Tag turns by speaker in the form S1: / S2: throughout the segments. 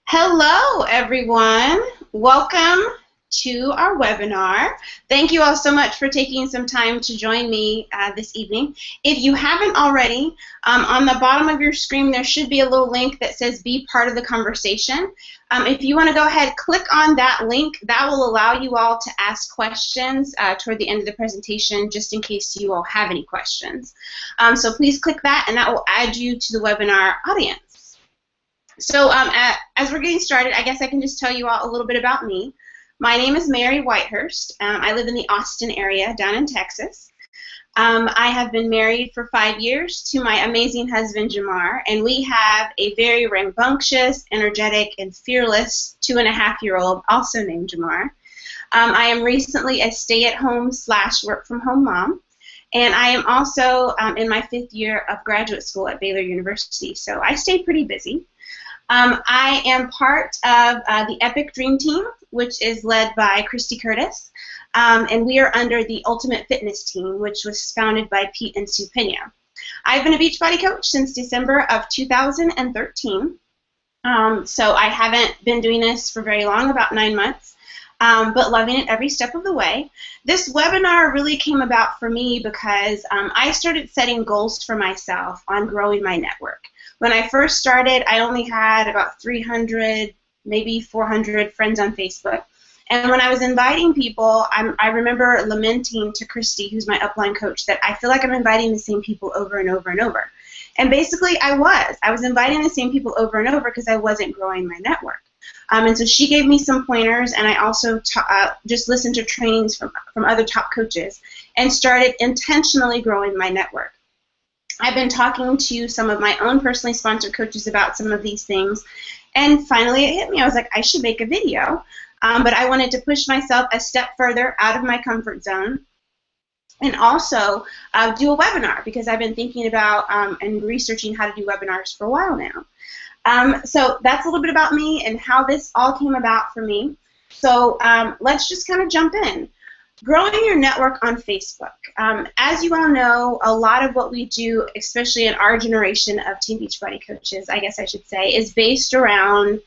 S1: Hello, everyone. Welcome to our webinar. Thank you all so much for taking some time to join me this evening. If you haven't already, on the bottom of your screen there should be a little link that says Be Part of the Conversation. If you want to go ahead, click on that link. That will allow you all to ask questions toward the end of the presentation, just in case you all have any questions. So please click that, and that will add you to the webinar audience. So as we're getting started, I guess I can just tell you all a little bit about me. My name is Mary Whitehurst. I live in the Austin area down in Texas. I have been married for 5 years to my amazing husband, Jamar, and we have a very rambunctious, energetic, and fearless 2.5-year-old also named Jamar. I am recently a stay-at-home / work-from-home mom, and I am also in my 5th year of graduate school at Baylor University, so I stay pretty busy. I am part of the Epic Dream Team, which is led by Christy Curtis, and we are under the Ultimate Fitness Team, which was founded by Pete and Sue Pena. I've been a Beachbody coach since December of 2013, so I haven't been doing this for very long, about 9 months, but loving it every step of the way. This webinar really came about for me because I started setting goals for myself on growing my network. When I first started, I only had about 300, maybe 400 friends on Facebook. And when I was inviting people, I remember lamenting to Christy, who's my upline coach, that I feel like I'm inviting the same people over and over and over. And basically, I was inviting the same people over and over because I wasn't growing my network. And so she gave me some pointers, and I also just listened to trainings from other top coaches and started intentionally growing my network. I've been talking to some of my own personally sponsored coaches about some of these things, and finally it hit me. I was like, I should make a video, but I wanted to push myself a step further out of my comfort zone and also do a webinar, because I've been thinking about and researching how to do webinars for a while now. So that's a little bit about me and how this all came about for me. So let's just kind of jump in. Growing your network on Facebook. As you all know, a lot of what we do, especially in our generation of Team Beachbody coaches, I guess I should say, is based around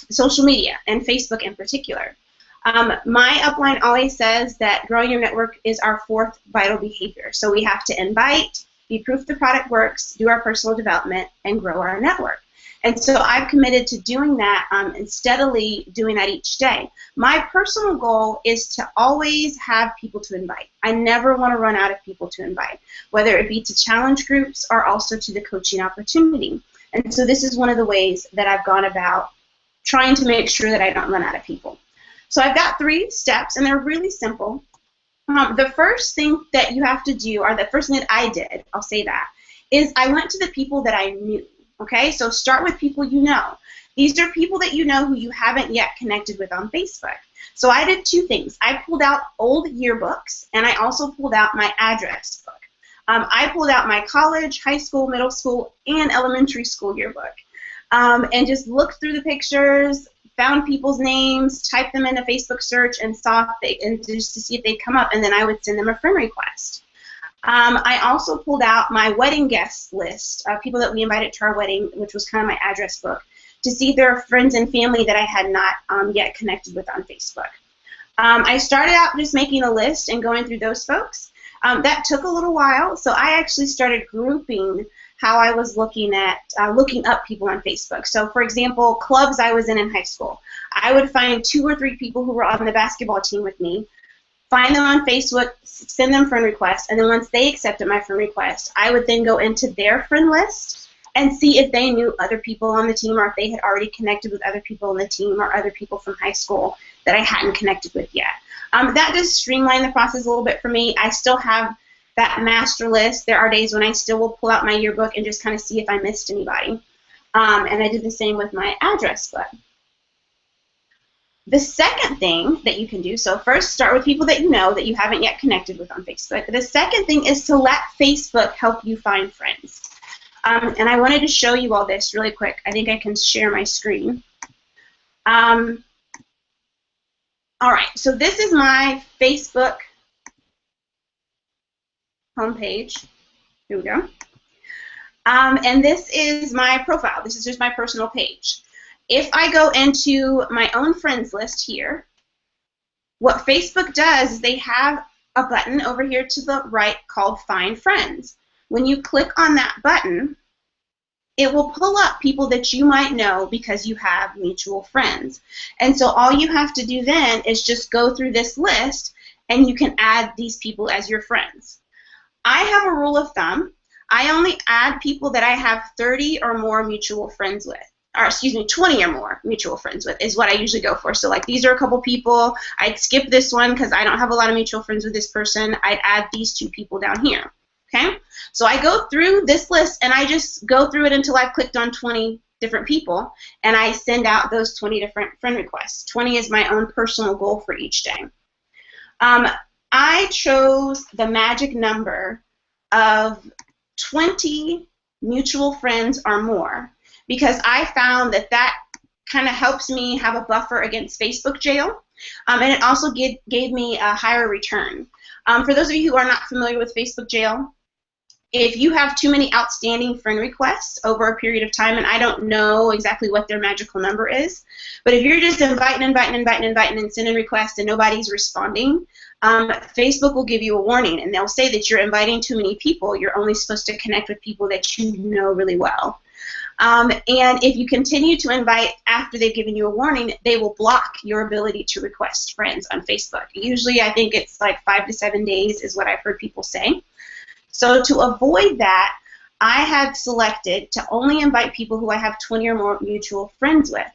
S1: social media, and Facebook in particular. My upline always says that growing your network is our 4th vital behavior. So we have to invite, be proof the product works, do our personal development, and grow our network. And so I've committed to doing that and steadily doing that each day. My personal goal is to always have people to invite. I never want to run out of people to invite, whether it be to challenge groups or also to the coaching opportunity. And so this is one of the ways that I've gone about trying to make sure that I don't run out of people. So I've got 3 steps, and they're really simple. The first thing that you have to do, or the first thing that I did, I'll say that, is I went to the people that I knew. Okay, so start with people you know. These are people that you know who you haven't yet connected with on Facebook. So I did 2 things. I pulled out old yearbooks, and I also pulled out my address book. I pulled out my college, high school, middle school, and elementary school yearbook, and just looked through the pictures, found people's names, typed them in a Facebook search, and just to see if they'd come up, and then I would send them a friend request. I also pulled out my wedding guest list of people that we invited to our wedding, which was kind of my address book, to see if there are friends and family that I had not yet connected with on Facebook. I started out just making a list and going through those folks. That took a little while, so I actually started grouping how I was looking up people on Facebook. So, for example, clubs I was in high school. I would find 2 or 3 people who were on the basketball team with me, find them on Facebook, send them friend requests, and then once they accepted my friend request, I would then go into their friend list and see if they knew other people on the team, or if they had already connected with other people on the team or other people from high school that I hadn't connected with yet. That does streamline the process a little bit for me. I still have that master list. There are days when I still will pull out my yearbook and just kind of see if I missed anybody. And I did the same with my address book. The second thing that you can do, so first start with people that you know that you haven't yet connected with on Facebook. The second thing is to let Facebook help you find friends. And I wanted to show you all this really quick. I think I can share my screen. All right, so this is my Facebook homepage. Here we go. And this is my profile. This is just my personal page. if I go into my own friends list here, what Facebook does is they have a button over here to the right called Find Friends. When you click on that button, it will pull up people that you might know because you have mutual friends. And so all you have to do then is just go through this list and you can add these people as your friends. I have a rule of thumb. I only add people that I have 30 or more mutual friends with. Or excuse me, 20 or more mutual friends with is what I usually go for. So like these are a couple people. I'd skip this one because I don't have a lot of mutual friends with this person. I'd add these two people down here. Okay? So I go through this list and I just go through it until I've clicked on 20 different people and I send out those 20 different friend requests. 20 is my own personal goal for each day. I chose the magic number of 20 mutual friends or more because I found that that kind of helps me have a buffer against Facebook jail, and it also gave me a higher return. For those of you who are not familiar with Facebook jail, if you have too many outstanding friend requests over a period of time, and I don't know exactly what their magical number is, but if you're just inviting and sending requests and nobody's responding, Facebook will give you a warning, and they'll say that you're inviting too many people. You're only supposed to connect with people that you know really well. And if you continue to invite after they've given you a warning, they will block your ability to request friends on Facebook. Usually, I think it's like 5 to 7 days is what I've heard people say. So to avoid that, I had selected to only invite people who I have 20 or more mutual friends with.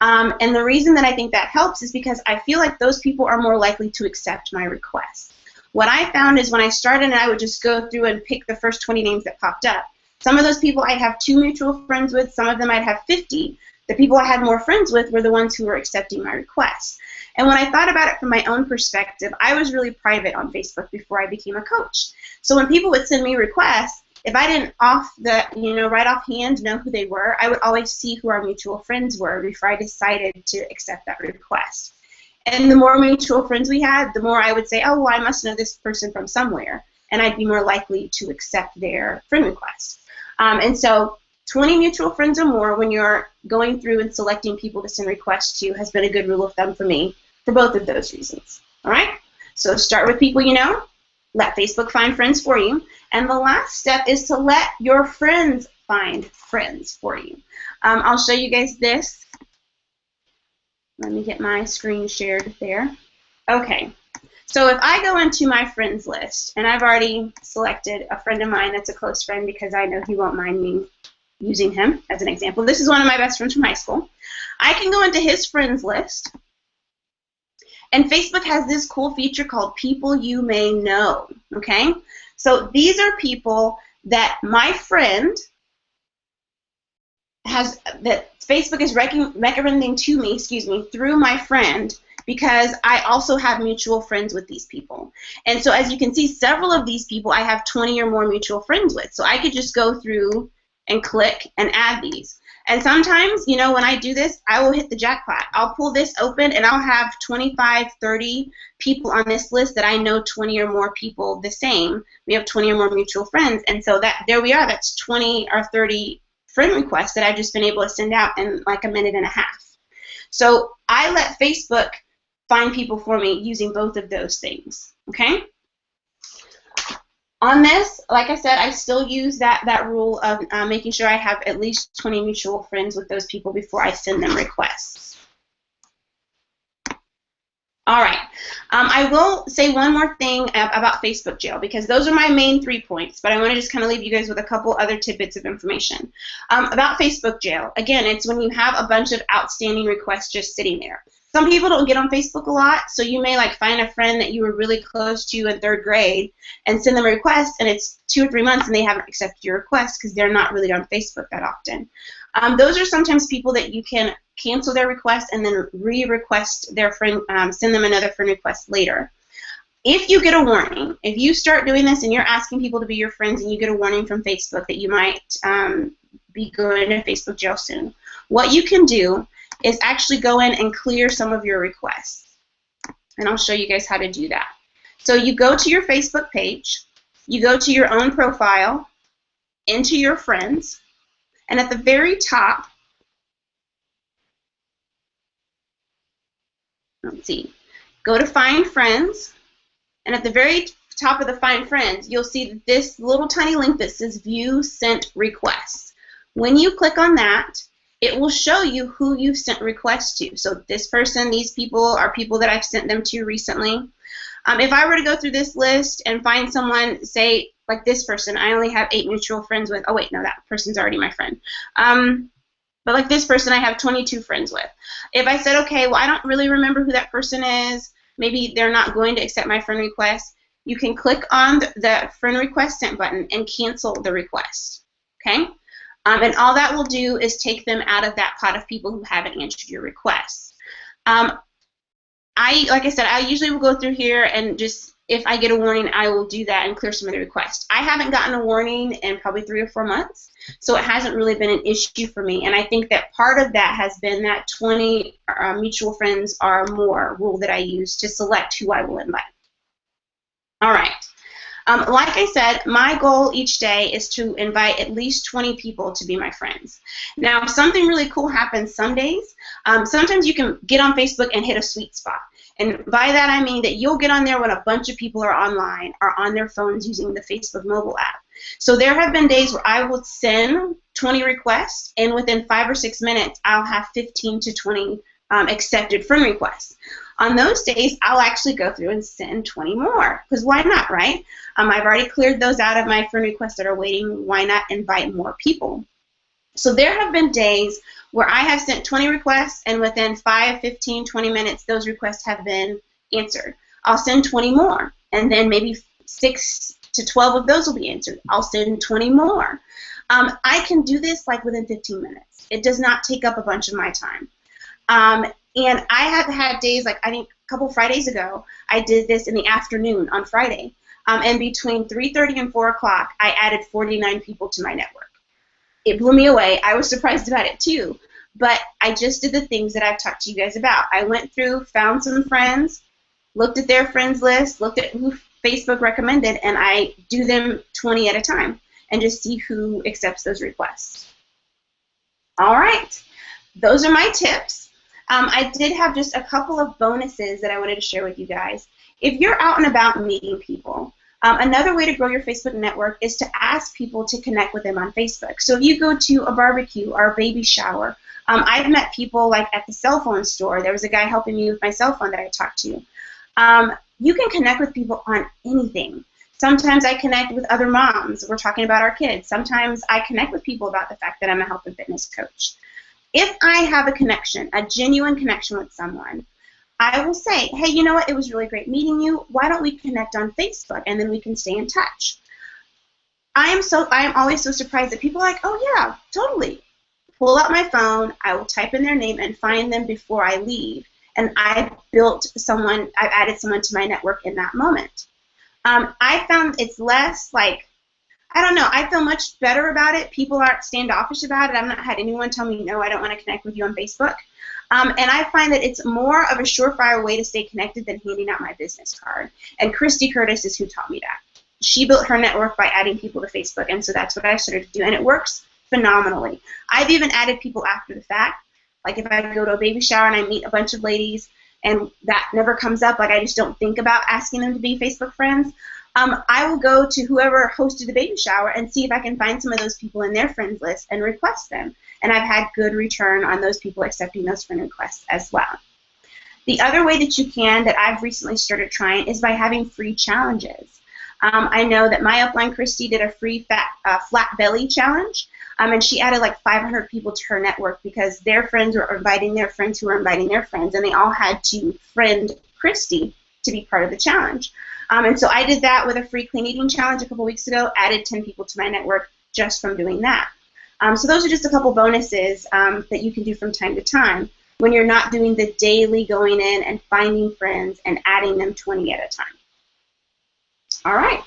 S1: And the reason that I think that helps is because I feel like those people are more likely to accept my request. What I found is when I started, I would just go through and pick the first 20 names that popped up. Some of those people I'd have 2 mutual friends with, some of them I'd have 50. The people I had more friends with were the ones who were accepting my requests. And when I thought about it from my own perspective, I was really private on Facebook before I became a coach. So when people would send me requests, if I didn't right offhand know who they were, I would always see who our mutual friends were before I decided to accept that request. And the more mutual friends we had, the more I would say, oh, well, I must know this person from somewhere, and I'd be more likely to accept their friend request. And so 20 mutual friends or more when you're going through and selecting people to send requests to has been a good rule of thumb for me for both of those reasons. All right? So start with people you know. Let Facebook find friends for you. And the last step is to let your friends find friends for you. I'll show you guys this. Let me get my screen shared there. Okay. So if I go into my friends list, and I've already selected a friend of mine that's a close friend because I know he won't mind me using him as an example. This is one of my best friends from high school. I can go into his friends list, and Facebook has this cool feature called People You May Know, okay? So these are people that my friend that Facebook is recommending to me, through my friend, because I also have mutual friends with these people. And so as you can see, several of these people I have 20 or more mutual friends with. So I could just go through and click and add these. And sometimes, when I do this, I will hit the jackpot. I'll pull this open and I'll have 25, 30 people on this list that I know 20 or more people the same. We have 20 or more mutual friends. And so there we are. That's 20 or 30 friend requests that I've just been able to send out in like a minute and a half. So I let Facebook find people for me using both of those things, okay? On this, like I said, I still use that rule of making sure I have at least 20 mutual friends with those people before I send them requests. All right. I will say one more thing about Facebook jail because those are my main 3 points, but I want to just kind of leave you guys with a couple other tidbits of information. About Facebook jail, again, it's when you have a bunch of outstanding requests just sitting there. Some people don't get on Facebook a lot, so you may find a friend that you were really close to in 3rd grade and send them a request, and it's 2 or 3 months and they haven't accepted your request because they're not really on Facebook that often. Those are sometimes people that you can cancel their request and then re-request their friend, send them another friend request later. If you get a warning, if you start doing this and you're asking people to be your friends and you get a warning from Facebook that you might be going to Facebook jail soon, what you can do is actually go in and clear some of your requests. And I'll show you guys how to do that. So you go to your Facebook page, you go to your own profile, into your friends, and at the very top, let's see, go to Find Friends, and at the very top of the Find Friends, you'll see this little tiny link that says View Sent Requests. When you click on that, it will show you who you've sent requests to. So this person, these people are people that I've sent them to recently. If I were to go through this list and find someone, say, like this person, I only have 8 mutual friends with. Oh, wait, no, that person's already my friend. But like this person, I have 22 friends with. If I said, okay, well, I don't really remember who that person is, maybe they're not going to accept my friend request, you can click on the friend request sent button and cancel the request. Okay? And all that will do is take them out of that pot of people who haven't answered your requests. Like I said, I usually will go through here and just, if I get a warning, I will do that and clear some of the requests. I haven't gotten a warning in probably 3 or 4 months, so it hasn't really been an issue for me. And I think that part of that has been that 20 mutual friends or more rule that I use to select who I will invite. All right. Like I said, my goal each day is to invite at least 20 people to be my friends. Now, something really cool happens some days. Sometimes you can get on Facebook and hit a sweet spot. And by that I mean that you'll get on there when a bunch of people are online or on their phones using the Facebook mobile app. So there have been days where I will send 20 requests, and within 5 or 6 minutes, I'll have 15 to 20 accepted friend requests. On those days, I'll actually go through and send 20 more, because why not, right? I've already cleared those out of my friend requests that are waiting. Why not invite more people? So there have been days where I have sent 20 requests, and within 5, 15, 20 minutes, those requests have been answered. I'll send 20 more, and then maybe 6 to 12 of those will be answered. I'll send 20 more. I can do this like within 15 minutes. It does not take up a bunch of my time. And I have had days, like I think a couple Fridays ago, I did this in the afternoon on Friday. And between 3:30 and 4 o'clock, I added 49 people to my network. It blew me away. I was surprised about it too. But I just did the things that I've talked to you guys about. I went through, found some friends, looked at their friends list, looked at who Facebook recommended, and I do them 20 at a time and just see who accepts those requests. All right. Those are my tips. I did have just a couple of bonuses that I wanted to share with you guys. If you're out and about meeting people, another way to grow your Facebook network is to ask people to connect with them on Facebook. So if you go to a barbecue or a baby shower, I've met people like at the cell phone store. There was a guy helping me with my cell phone that I talked to. You can connect with people on anything. Sometimes I connect with other moms. We're talking about our kids. Sometimes I connect with people about the fact that I'm a health and fitness coach. If I have a connection, a genuine connection with someone, I will say, hey, you know what, it was really great meeting you. Why don't we connect on Facebook, and then we can stay in touch. I am always so surprised that people are like, oh yeah, totally. Pull out my phone, I will type in their name and find them before I leave. And I've added someone to my network in that moment. I found it's less like, I don't know, I feel much better about it. People aren't standoffish about it. I've not had anyone tell me, no, I don't want to connect with you on Facebook. And I find that it's more of a surefire way to stay connected than handing out my business card. And Christy Curtis is who taught me that. She built her network by adding people to Facebook, and so that's what I started to do, and it works phenomenally. I've even added people after the fact. Like if I go to a baby shower and I meet a bunch of ladies and that never comes up, like I just don't think about asking them to be Facebook friends, I will go to whoever hosted the baby shower and see if I can find some of those people in their friends list and request them. And I've had good return on those people accepting those friend requests as well. The other way that you can, that I've recently started trying, is by having free challenges. I know that my upline, Christy, did a free flat belly challenge, and she added like 500 people to her network because their friends were inviting their friends who were inviting their friends, and they all had to friend Christy to be part of the challenge. And so I did that with a free clean eating challenge a couple weeks ago, added 10 people to my network just from doing that. So those are just a couple bonuses that you can do from time to time when you're not doing the daily going in and finding friends and adding them 20 at a time. All right.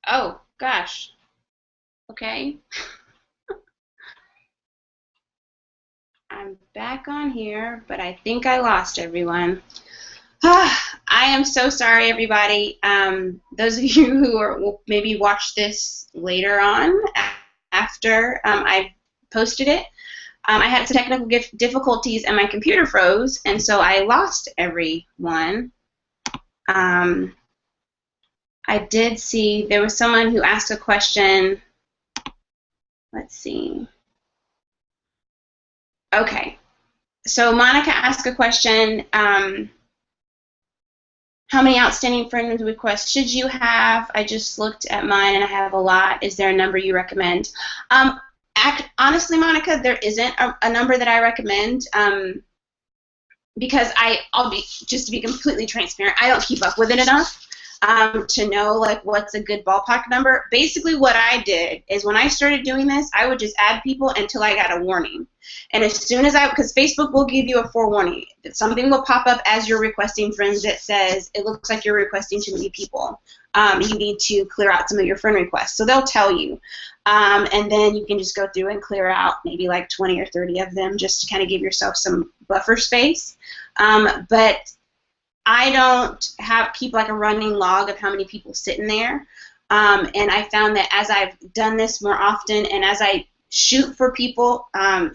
S1: Oh, gosh. Okay. I'm back on here, but I think I lost everyone. I am so sorry, everybody. Those of you who will maybe watch this later on after I posted it, I had some technical difficulties and my computer froze, and so I lost everyone. I did see there was someone who asked a question. Let's see. Okay. So Monica asked a question. How many outstanding friend requests should you have? I just looked at mine and I have a lot. Is there a number you recommend? Honestly, Monica, there isn't a number that I recommend because just to be completely transparent, I don't keep up with it enough to know like what's a good ballpark number. Basically, what I did is when I started doing this, I would just add people until I got a warning. And as soon as because Facebook will give you a forewarning, that something will pop up as you're requesting friends that says it looks like you're requesting too many people. You need to clear out some of your friend requests. So they'll tell you. And then you can just go through and clear out maybe like 20 or 30 of them just to kind of give yourself some buffer space. But I don't keep like a running log of how many people sit in there. And I found that as I've done this more often and as I shoot for people or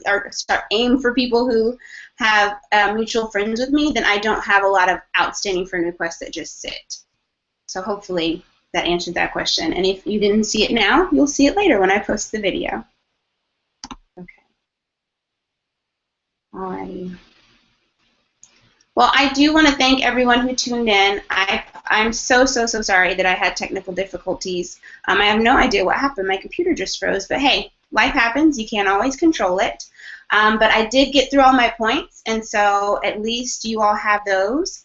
S1: aim for people who have mutual friends with me, then I don't have a lot of outstanding friend requests that just sit. So hopefully that answered that question. And if you didn't see it now, you'll see it later when I post the video. Okay. Alrighty. Well, I do want to thank everyone who tuned in. I'm so sorry that I had technical difficulties. I have no idea what happened. My computer just froze, but hey, life happens. You can't always control it. But I did get through all my points, and so at least you all have those.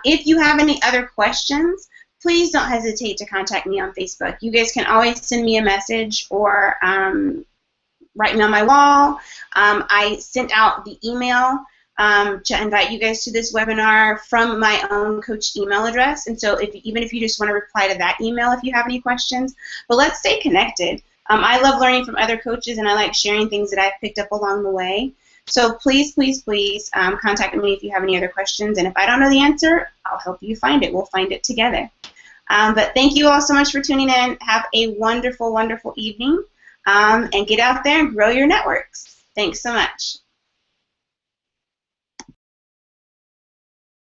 S1: If you have any other questions, please don't hesitate to contact me on Facebook. You guys can always send me a message or write me on my wall. I sent out the email to invite you guys to this webinar from my own coach email address. And so even if you just want to reply to that email if you have any questions, but let's stay connected. I love learning from other coaches, and I like sharing things that I've picked up along the way. So please contact me if you have any other questions. And if I don't know the answer, I'll help you find it. We'll find it together. But thank you all so much for tuning in. Have a wonderful, wonderful evening. And get out there and grow your networks. Thanks so much.